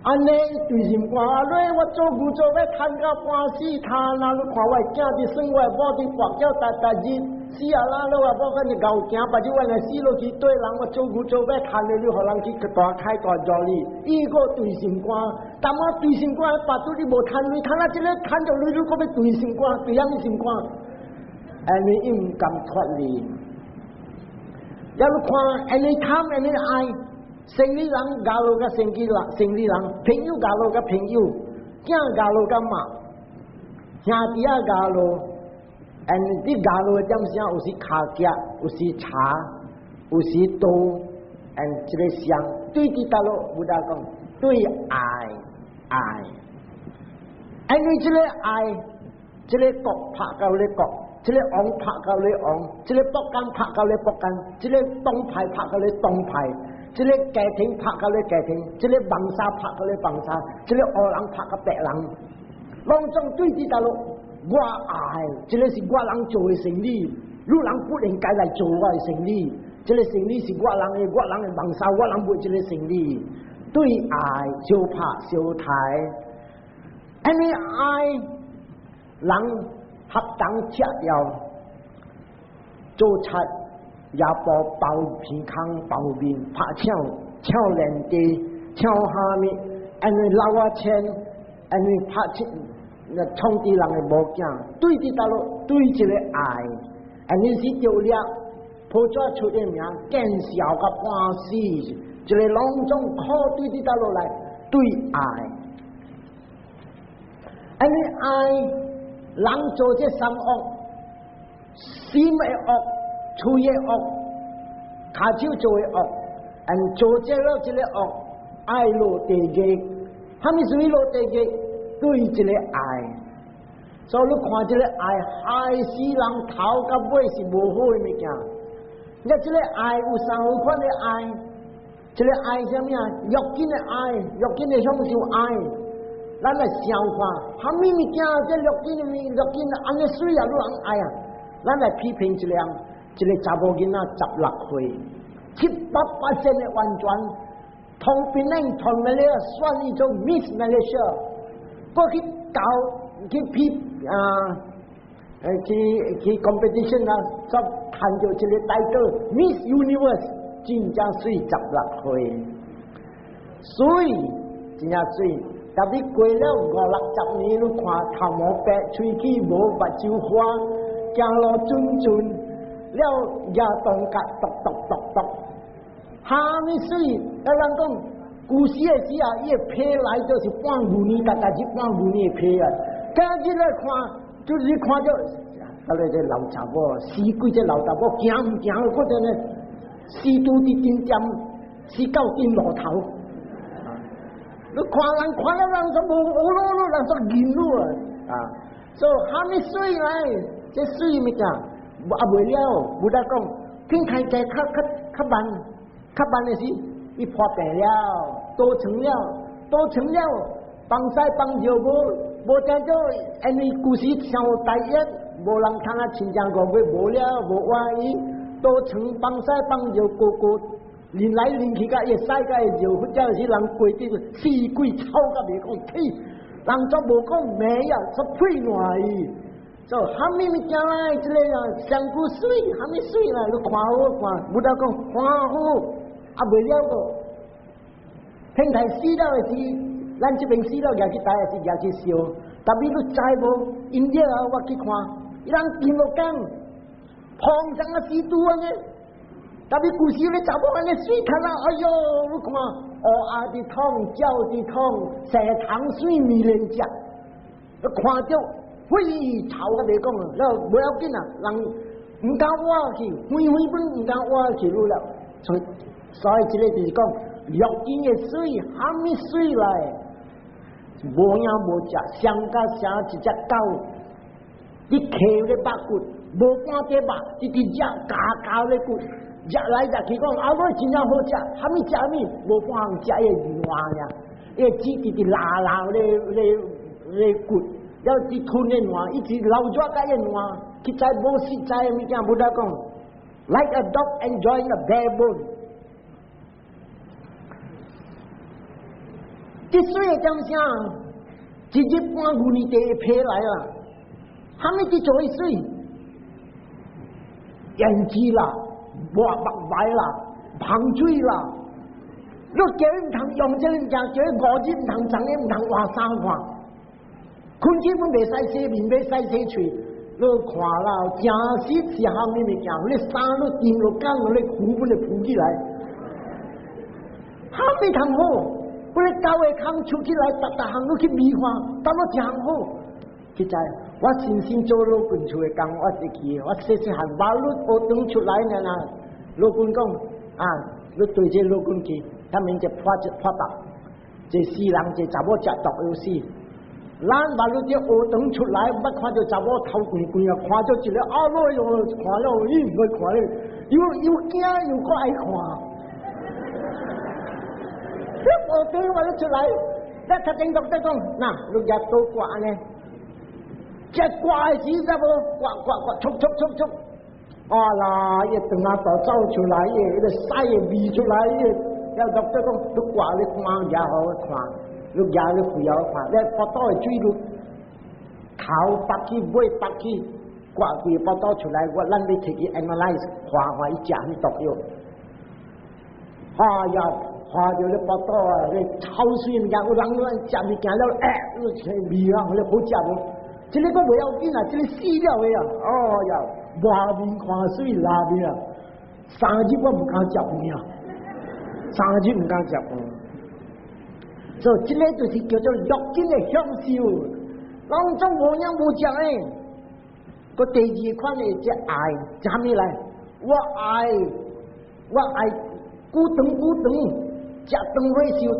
Speaker 1: 安尼对心肝累，我做牛做要趁到半死他，那你看我囝伫生我某伫跋筊大日，死啊啦！你话某跟你牛行，把这我来死落去对人，我做牛做要趁的，你互人去大开大做你，伊个对心肝，但我对心肝把住你无趁你，趁啊这个趁着你，你个要对心肝，对人心肝，安尼伊唔敢脱离。要你看，安尼贪，安尼爱。生理人家路甲生理人，朋友家路甲朋友，囝家路甲妈，兄弟啊家路，你家路点啥？有时卡夹，有时茶，有时刀，这个香，对伫大路不大讲，对爱，你这个爱，这个国拍到你国，这个王拍到你王，这个北干拍到你北干，这个东派拍到你东派。这个家庭拍到你家庭，这个帮沙拍到你帮沙，这个黑人拍到白人，拢总对峙大陆，我爱，这个是我人做的生意，你人不应该来做我的生意，这个生意是我人的帮沙，我人做这个生意，对爱相拍相抬，你爱人合当吃药做菜。也包皮康包面拍抢人地抢下面，捞啊钱，拍出那冲敌人的无惊，对伫大陆对一个爱，你是丢了，破抓出的名，见笑个半死，一个隆重靠对伫大陆来对爱，你爱人做这三恶，心的恶。嘴的恶，骹手做的恶，做这了这个恶，爱落地嘅，虾米属于落地嘅？对这个爱，所以你看这个爱害死人头到尾是无好的物件。你这个爱有三款的爱，这个爱什么啊？肉紧的爱，肉紧的享受爱。咱来消化，虾米物件？这肉紧的，安尼水啊，你人爱啊？咱来批评一两。一个查某囡仔16岁，700%的完全同病人同埋咧选一种 Miss Malaysia， 过去搞去批去 competition 啊，所谈到一个大个 Miss Universe， 真正水16岁，水真正水，特别过了50-60年，你看头毛白，喙齿无目睭花，行路准。了也动甲咚，虾米水？要人讲古时的时啊，伊个皮来就是半牛年，大概是半牛年的皮啊。今日来看，就是看到，这老查某，死鬼这老查某，行唔行？嗰阵呢，死拄伫顶点，死到顶路头。你看人看了人说无路，人说银路啊，所以虾米水来？这水物件。袂了，不得讲，天开价较慢的是，伊破病了，多成了，帮西帮着无见到，你故事上大一，无人通啊亲像个月无了，无欢喜，多成帮西帮着个，连来连去甲伊世界就，或者是人过啲四季臭甲袂讲气，人作无讲美啊，说配暖伊。so 虾米物件来？这个香菇水，虾米水来？你看好看，不得讲看好，袂了个。天台死了的是，咱这边死了也去大也是也去烧，特别你知无？因了啊，我去看，伊人见无讲，碰上啊死拄安尼，特别故事咧查某安尼水看啦，哎哟，你看乌鸦的痛，鸟的痛，蛇糖水米连食，你看着。非吵个袂讲啊，了无要紧啊，人唔敢挖去，分本唔敢挖去路了，所以这个就是讲，肉紧的水，虾米水来，无影无食，上甲啥一只狗，你摕咧肉骨，无半碟肉，一直食加咧骨，食来食去讲，啊，我真正好食，虾米食物，无半项食个烂呀，伊只直拉咧骨。要去吞的烂，一直老抓个的烂，去在无实在的物件，不得讲。Like a dog enjoying a bare bone。这水会点啥？一日半牛年地批来啦，还没去做一水，胭脂啦，抹目白啦，香水啦，你叫伊唔通用这个，叫伊5日唔通长，伊唔通换3换，困起本袂使洗面，袂使洗嘴，你看啦，真是是项咩物件，你衫你掂落干落你苦本就苦起来，还没通好。我咧教会空出起来，逐项都去美化，等我真好。其实我新新做老棍厝嘅工，我一去，我细细汉把路学堂出来呢啦。老棍讲啊，你对这老棍去，他们就破白，这世人这查某食毒有死。咱把路这学堂出来，捌看到查某头光光啊，看到一个啊，我哟看了，伊唔会看咧，又惊又个爱看。我对我就出来，那他听到在讲，那你家都挂呢，这挂是啥不？挂，冲，啊啦，一等下到走出来耶，一个晒也逼出来耶，要到这讲都挂你看也好看，你家你不要看，你报道的水路，头白起尾白起，挂几报道出来，我咱你自己 analyze 看一讲你毒药，哎呀。看到咧报道啊，咧臭水物件，有人咧食物件了，味啊，咧好食无？这个个袂要紧啊，这个死了的啊，哦呀，外面看水内面啊，3日我唔敢食饭啊，3日唔敢食饭。所以这个就是叫做肉紧的享受，当中无样无讲诶。个第2款的这爱，啥物来？我爱古长。食当尾寿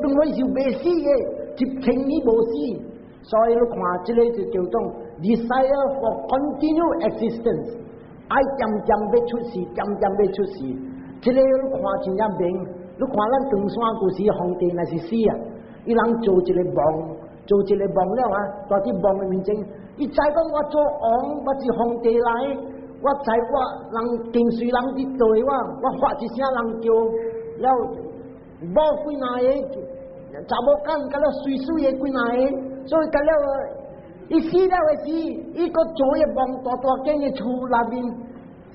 Speaker 1: 未死嘅，1000年无死，所以你看这个就叫做 desire for continued existence， 爱渐渐要出世，渐渐要出世。这个你看真正明，你看咱长山故事皇帝那是死啊，伊人做一个梦了啊，在啲梦嘅面前，伊知讲我做王，我是皇帝来，我知我人经水人啲对我发一声人叫了。无几哪个，查某干甲了水的几哪个，所以甲了，伊死了的时，伊个做一梦大间的厝内面，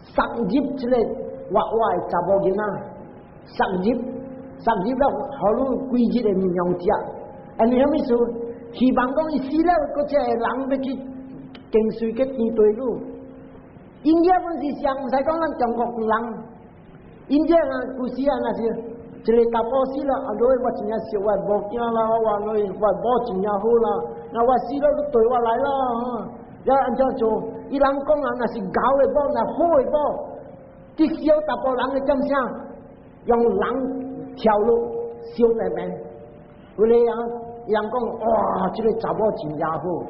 Speaker 1: 杀入一个活的查某囡仔，杀入了，好你几日的面样食，安尼什么意思？希望讲伊死了，个只人要去经水去填对路，因家本是上，唔使讲咱中国人，因家啊故事啊那是。一个大波死了，啊！我真正笑，我无惊啦，我话我无真正好啦。那我死了，你对我来啦，要按照做。伊人讲啊，那是狗的宝，那好的宝。这小大波人的怎啥？用人跳路小白白。为了人讲哇，这个查某真正好。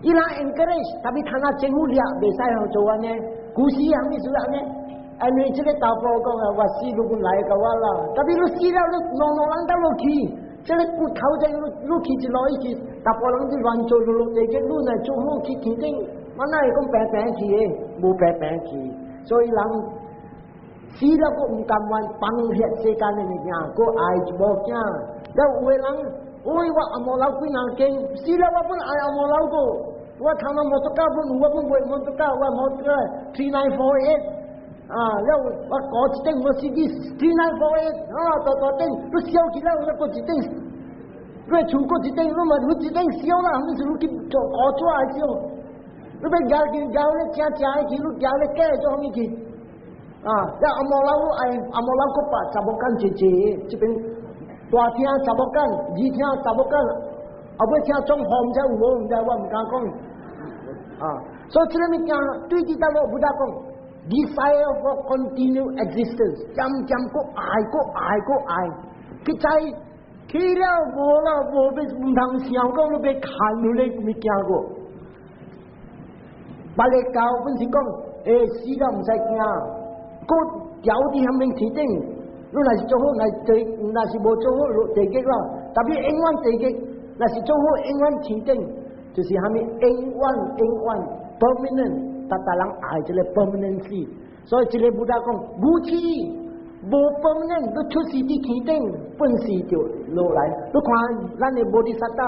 Speaker 1: 伊人 encourage， tapi 看那政府掠袂使好做安尼，故事还没做安尼。安尼这个大波讲啊，我死如果来个我啦，但是你死了，你人都落去，这个骨头在你去一落去，大波人就乱做落地嘅，你来做好去天顶，我哪会讲平去嘅，无平去，所以人死了个唔甘愿放弃世间嘅物件，个爱就无惊。了有个人，我阿毛老几难见，死了我本爱阿毛老个，我头脑冇得教本，我本袂冇得教，我冇得3948。啊！了我搞一顶，我司机3948啊，大顶，你烧起来我过一顶，你厝过一顶，你嘛你一顶烧啦，你是你去做搞抓烧，你要咬咧正去，你咬咧假做咩去？啊！了阿毛老个把查某干姐，这边大厅查某干，二厅查某干，后尾听中风才有无？唔知我唔敢讲。啊！所以这个物件对地大佬不大讲。Desire for continued existence， 渐渐个爱，佢知去了无啦，无要唔通想讲，你要看到你物件个。把你教本是讲，死了唔使惊，个条伫下面天顶，你若是做好，若是无做好落地狱啦。特别永远地狱，若是做好永远天顶，就是下面永远 permanent。大人爱这个 permanency， 所以这个不大讲武器，无无本呢，你出世伫天顶，本事就落来。你看咱的菩提萨埵，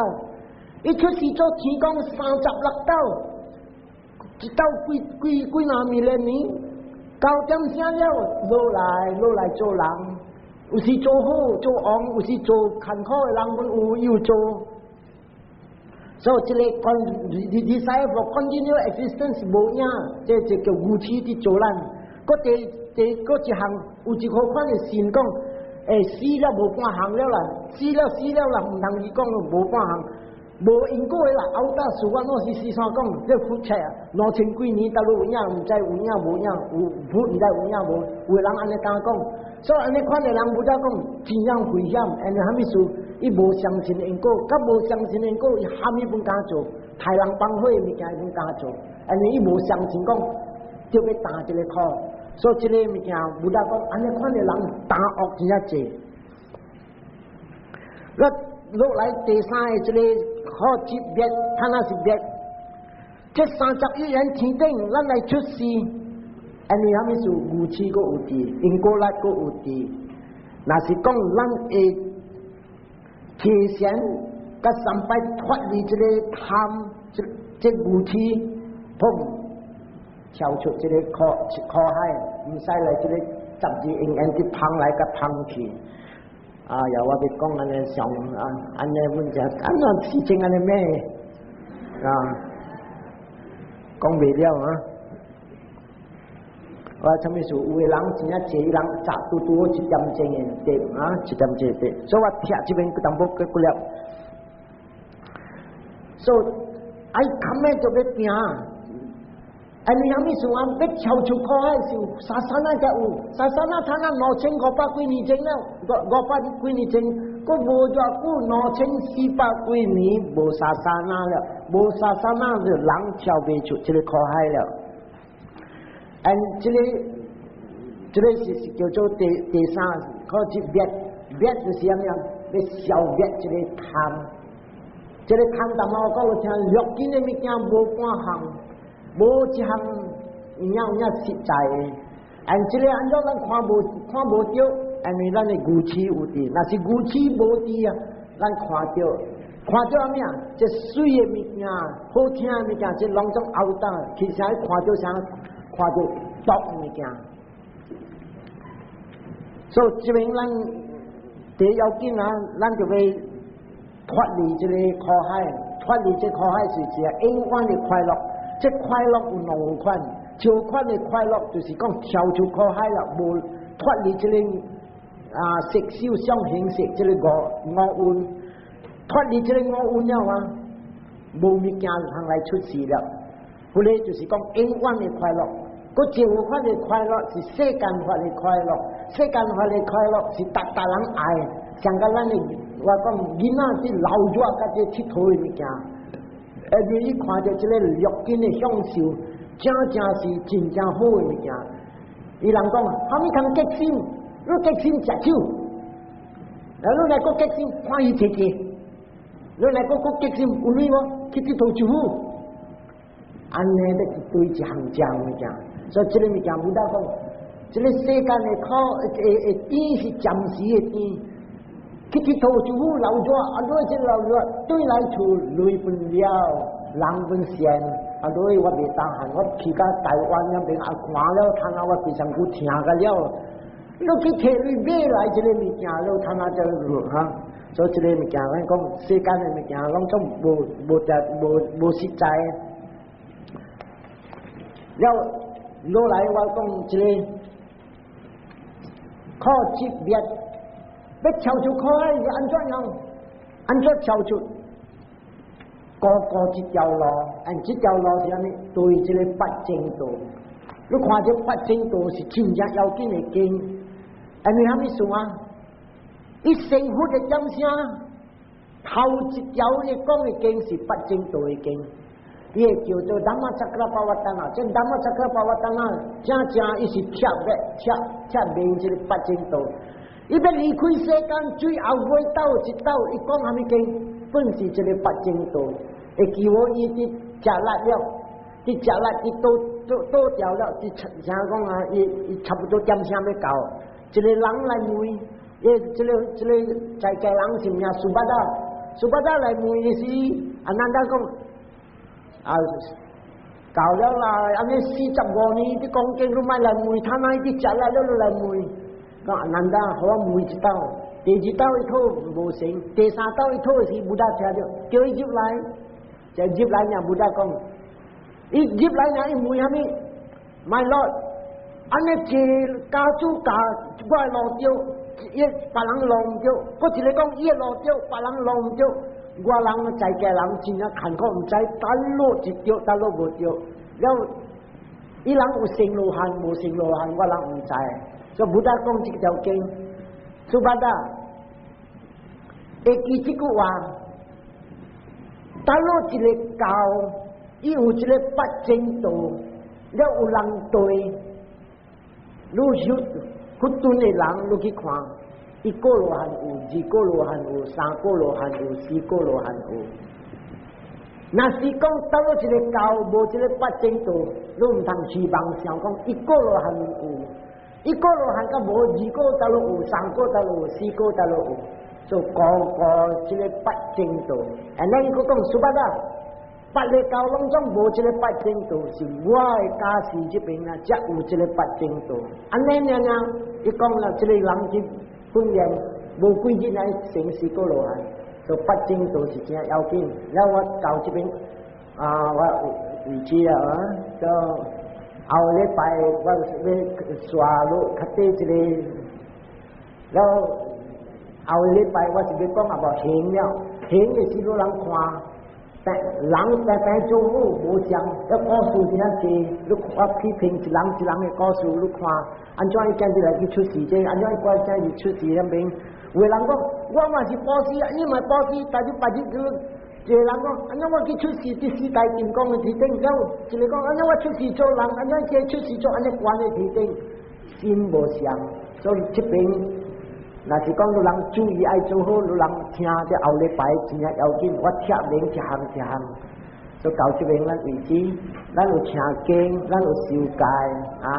Speaker 1: 伊出世做天宫36斗，一斗几哪米年年，9点声了落来做人，有时做好做王，有时做坎坷的人，阮有做。所以这个desire for continual existence 无影，这就叫无耻的做人。第一项有一好款的神讲，死了无半项了啦，死了啦，唔通伊讲无半项，无因果的啦。后大事我是四三讲，这复切2000几年，大陆有影，唔知有影无影，有不唔知有影无，有人安尼敢讲，所以安尼款的人不则讲真样危险，安尼虾米事？伊无相信因果，甲无相信因果，伊虾米本敢做，害人帮火的物件伊本敢做，安尼伊无相信讲，就要担这个苦。所以这个物件，不但讲安尼款的人担恶真正济。落来第三个这个好级别，他那是别，这31人天顶，咱来出世，安尼虾米事无耻个有伫，因果力个有伫，若是讲咱会提前甲3摆脱离这个贪，这无耻，砰，跳出这个苦海。唔使来这个12因缘去碰来甲碰去，哎呀，我要讲安尼上安尼问题，安那事情安尼咩啊？讲袂了啊！我啥物事？有个人真正济人砸嘟嘟1点钟的对啊，1点钟对，所以我听这边淡薄过了，所以爱看咩就要拼。安尼虾米事啊？要跳出苦海是有沙山那才有，沙山那他那2500几年前了，500几年前，佫无偌久2400几年无沙山那了，无沙山那就人跳袂出这个苦海了。安这个是叫做第三个级别，别就是啥样？要消灭这个贪，这个贪淡薄我讲我听，六斤的物件无半项。无一项有实在的，这个按照咱看无着，安尼咱的牛齿有伫，若是牛齿无伫啊，咱看着啥物啊？这水的物件，好听的物件，这拢总凹打，其实看着啥？看着毒物件。所以这边咱第一要紧啊，咱就要脱离这个苦海，脱离这苦海是一个永远的快乐。这快乐有2款，少款的快乐就是讲跳出苦海了，无脱离这个色受想行识这个五蕴，脱离这个五蕴了啊，无物件通来出世了。不然就是讲永远的快乐，个少款的快乐是世间法的快乐，世间法的快乐是大人爱，像个咱的我讲囡仔是老弱甲这佚佗的物件。你看到这个六根的享受，正是真正好的物件。伊人讲，虾米通激心？你激心食酒，你来个激心看伊摕摕，你来个激心有你无？去佚佗就好。安尼的是对一项正物件，所以这个物件不大讲，这个世间的苦甜是暂时的甜。去佚佗就好老弱，这老弱对来厝累分了，人分善，我袂当闲，我去到台湾那边看了，看我非常久听个了，你去摕你买来这个物件，你看就哈，所以这个物件咱讲世间的物件，拢总无实在。了落来我讲这个靠级别。要跳出苦海是安怎样？安怎跳出？个一条路，这条路是安尼，对这个八正道。你看这八正道是真正要紧的经，你虾米事啊？伊成佛的讲声，头一条的讲的经是八正道的经，伊会叫做达摩萨克拉巴瓦达那。这达摩萨克拉巴瓦达那，正伊是贴明这个八正道。伊要离开世间，最后尾斗一斗，伊讲虾米经？本是一个八正道，会叫我伊伫食力了，伫食力，伊倒掉了，伊像讲伊差不多点声要到，一个人来问，这个在家人是名苏巴达来问的是，阿难达讲啊，搞了啦，安尼45年，你讲经都买来问，他那啲食来了都来问，讲阿难达，好我问一道，第二道一套无成，第三道一套是不大听着，叫伊入来，就入来人不大讲，伊入来人伊问虾米 ，My Lord， 安尼一家主家我落掉。别人落唔着，我一个讲伊落着，别人落唔着，我人在家人真啊看过唔知，单落一着，单落无着，了伊人有成罗汉，无成罗汉，我人唔知，所以不得讲这条经，苏巴达，会记这句话，单落一个教，伊有一个八正道，了有人对，愈修。不断的人，你去看，一个罗汉有，二个罗汉有，三个罗汉有，四个罗汉有。那是讲到了一个教，无一个八正道，你唔通虚妄想讲一个罗汉有，一个罗汉甲无二个道路有，三个道路有，四个道路有，就个个一个八正道。然后伊讲苏巴达。八个教拢总无一个八正道，是我的家事这边啊，才有一个八正道。安尼样啊，伊讲了，这个人去训练，无几日来成4个罗汉，所以八正道是真要紧。然后我到这边啊，我位置啊，就后礼拜我要刷落较底一个，然后后礼拜我是要讲啊，无行了，行的是有人看。但人在做好无像，要故事真啊济，你我批评一人的故事，你看，安怎伊今日来去出事这，安怎伊过今日出事那边，有个人讲，我嘛是保险，你嘛保险，但是白日就一个人讲，安怎我去出事，第四代金刚的提顶，然后一个讲，安怎我出事做人，安怎这出事做安尼关的提顶，心无像，所以这边。若是讲，有人注意爱做好，有人听这后礼拜真啊要紧，我贴领一项，就到这边咱位置，咱有请经，咱有受戒啊，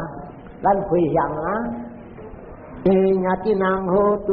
Speaker 1: 咱回向啊，也真人好。